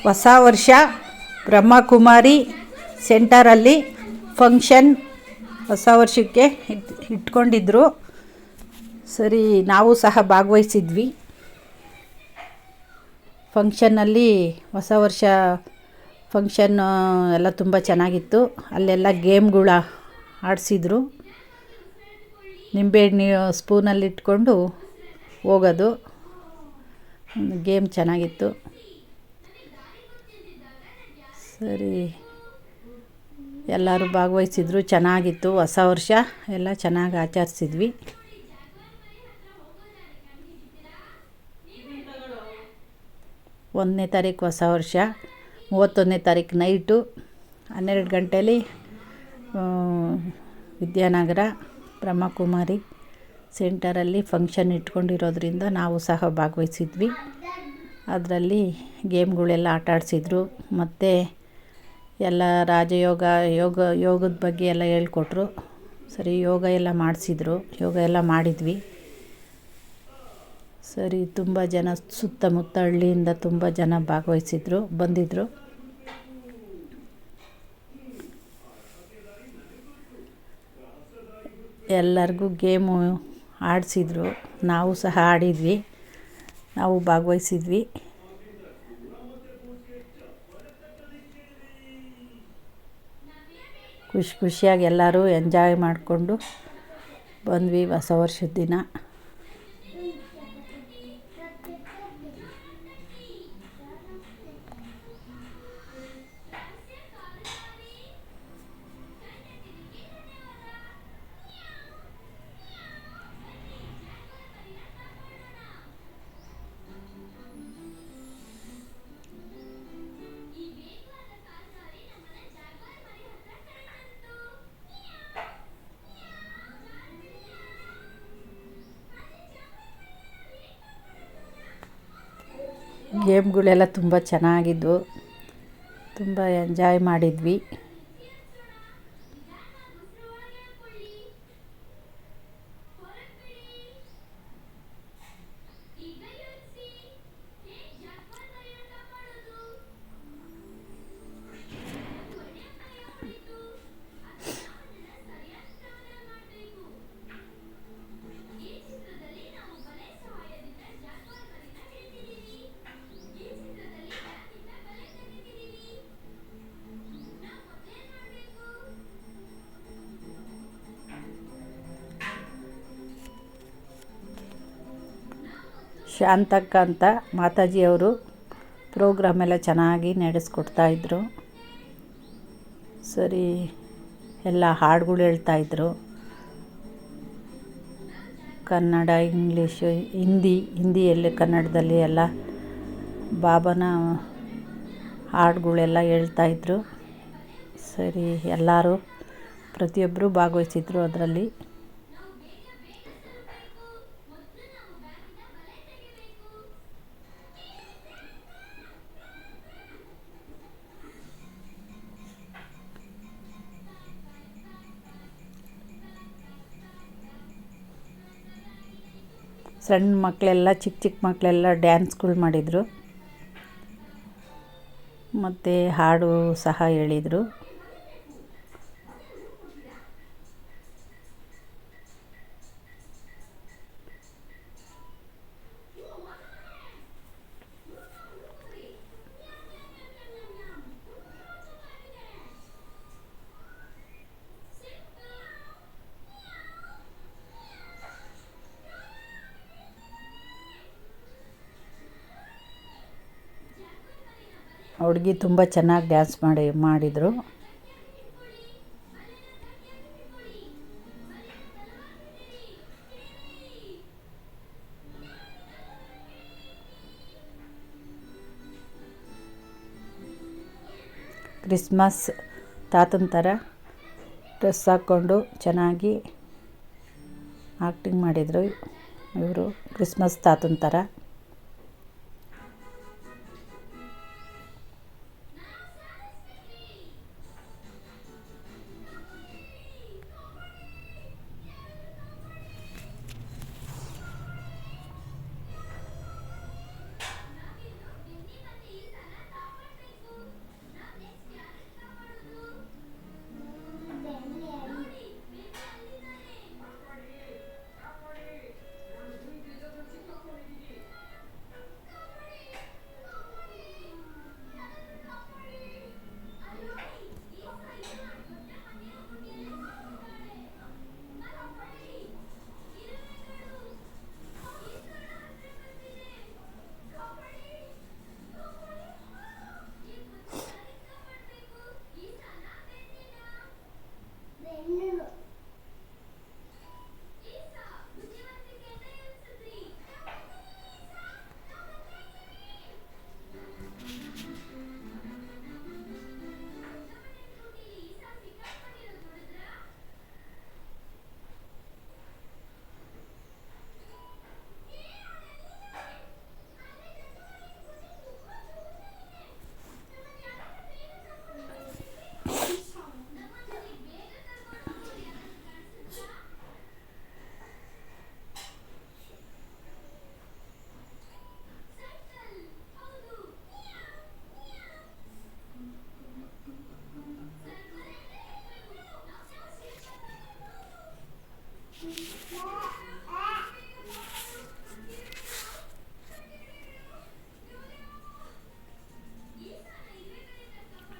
ಹೊಸ ವರ್ಷ ಬ್ರಹ್ಮಕುಮಾರಿ ಸೆಂಟರಲ್ಲಿ ಫಂಕ್ಷನ್ ಹೊಸ ವರ್ಷಕ್ಕೆ ಇಟ್ಕೊಂಡಿದ್ರು. ಸರಿ, ನಾವು ಸಹ ಭಾಗವಹಿಸಿದ್ವಿ ಫಂಕ್ಷನ್ನಲ್ಲಿ. ಹೊಸ ವರ್ಷ ಫಂಕ್ಷನ್ನು ಎಲ್ಲ ತುಂಬ ಚೆನ್ನಾಗಿತ್ತು. ಅಲ್ಲೆಲ್ಲ ಗೇಮ್ಗಳ ಆಡಿಸಿದ್ರು. ನಿಂಬೆಹಣ್ಣು ಸ್ಪೂನಲ್ಲಿ ಇಟ್ಕೊಂಡು ಹೋಗೋದು ಗೇಮ್ ಚೆನ್ನಾಗಿತ್ತು. ಸರಿ, ಎಲ್ಲರೂ ಭಾಗವಹಿಸಿದ್ರು, ಚೆನ್ನಾಗಿತ್ತು. ಹೊಸ ವರ್ಷ ಎಲ್ಲ ಚೆನ್ನಾಗಿ ಆಚರಿಸಿದ್ವಿ. ಒಂದನೇ ತಾರೀಕು ಹೊಸ ವರ್ಷ, 31ನೇ ತಾರೀಕು ನೈಟು 12 ಗಂಟೆಯಲ್ಲಿ ವಿದ್ಯಾನಗರ ಬ್ರಹ್ಮಕುಮಾರಿ ಸೆಂಟರಲ್ಲಿ ಫಂಕ್ಷನ್ ಇಟ್ಕೊಂಡಿರೋದ್ರಿಂದ ನಾವು ಸಹ ಭಾಗವಹಿಸಿದ್ವಿ. ಅದರಲ್ಲಿ ಗೇಮ್ಗಳೆಲ್ಲ ಆಟಾಡಿಸಿದ್ರು. ಮತ್ತು ಎಲ್ಲ ರಾಜಯೋಗ ಯೋಗದ ಬಗ್ಗೆ ಎಲ್ಲ ಹೇಳ್ಕೊಟ್ರು. ಸರಿ, ಯೋಗ ಎಲ್ಲ ಮಾಡಿಸಿದ್ರು. ಯೋಗ ಎಲ್ಲ ಮಾಡಿದ್ವಿ. ಸರಿ, ತುಂಬ ಜನ ಸುತ್ತಮುತ್ತ ಹಳ್ಳಿಯಿಂದ ತುಂಬ ಜನ ಬಂದಿದ್ದರು. ಎಲ್ಲರಿಗೂ ಗೇಮು ಆಡಿಸಿದ್ರು. ನಾವು ಸಹ ಆಡಿದ್ವಿ, ನಾವು ಭಾಗವಹಿಸಿದ್ವಿ. ಖುಷಿಯಾಗಿ ಎಲ್ಲರೂ ಎಂಜಾಯ್ ಮಾಡಿಕೊಂಡು ಬಂದ್ವಿ ಹೊಸ ವರ್ಷದ ದಿನ. ಗೇಮ್ಗಳೆಲ್ಲ ತುಂಬ ಚೆನ್ನಾಗಿದ್ವು. ತುಂಬ ಎಂಜಾಯ್ ಮಾಡಿದ್ವಿ. ಶಾಂತಕ್ಕ ಅಂತ ಮಾತಾಜಿಯವರು ಪ್ರೋಗ್ರಾಮ್ ಎಲ್ಲ ಚೆನ್ನಾಗಿ ನಡೆಸ್ಕೊಡ್ತಾಯಿದ್ರು. ಸರಿ, ಎಲ್ಲ ಹಾಡುಗಳು ಹೇಳ್ತಾಯಿದ್ರು. ಕನ್ನಡ, ಇಂಗ್ಲೀಷು, ಹಿಂದಿಯಲ್ಲಿ ಕನ್ನಡದಲ್ಲಿ ಎಲ್ಲ ಬಾಬಾನ ಹಾಡುಗಳೆಲ್ಲ ಹೇಳ್ತಾಯಿದ್ರು. ಸರಿ, ಎಲ್ಲರೂ ಪ್ರತಿಯೊಬ್ಬರು ಭಾಗವಹಿಸಿದ್ರು ಅದರಲ್ಲಿ. ಸಣ್ಣ ಮಕ್ಕಳೆಲ್ಲ ಚಿಕ್ಕ ಮಕ್ಕಳೆಲ್ಲ ಡ್ಯಾನ್ಸ್ಗಳು ಮಾಡಿದರು. ಮತ್ತು ಹಾಡು ಸಹ ಹೇಳಿದರು. ಹುಡುಗಿ ತುಂಬ ಚೆನ್ನಾಗಿ ಡ್ಯಾನ್ಸ್ ಮಾಡಿದರು. ಕ್ರಿಸ್ಮಸ್ ತಾತನ ಥರ ಡ್ರೆಸ್ ಹಾಕ್ಕೊಂಡು ಚೆನ್ನಾಗಿ ಆ್ಯಕ್ಟಿಂಗ್ ಮಾಡಿದರು ಇವರು, ಕ್ರಿಸ್ಮಸ್ ತಾತನ ಥರ.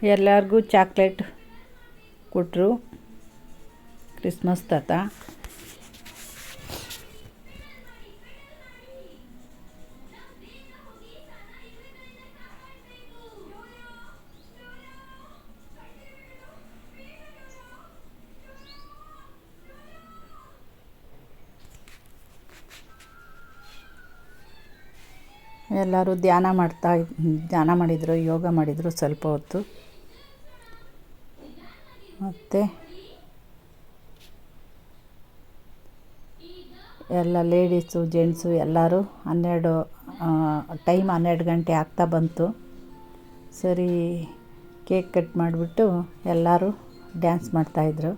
ಎಲ್ಲರಿಗೂ ಚಾಕ್ಲೇಟ್ ಕೊಟ್ಟರು ಕ್ರಿಸ್ಮಸ್ ತಾತ. ಎಲ್ಲರೂ ಧ್ಯಾನ ಮಾಡಿದರು, ಯೋಗ ಮಾಡಿದರು ಸ್ವಲ್ಪ ಹೊತ್ತು. ಮತ್ತು ಎಲ್ಲ ಲೇಡೀಸು ಜೆಂಟ್ಸು ಎಲ್ಲರೂ 12 ಗಂಟೆ ಆಗ್ತಾ ಬಂತು. ಸರಿ ಕೇಕ್ ಕಟ್ ಮಾಡಿಬಿಟ್ಟು ಎಲ್ಲರೂ ಡ್ಯಾನ್ಸ್ ಮಾಡ್ತಾಯಿದ್ರು.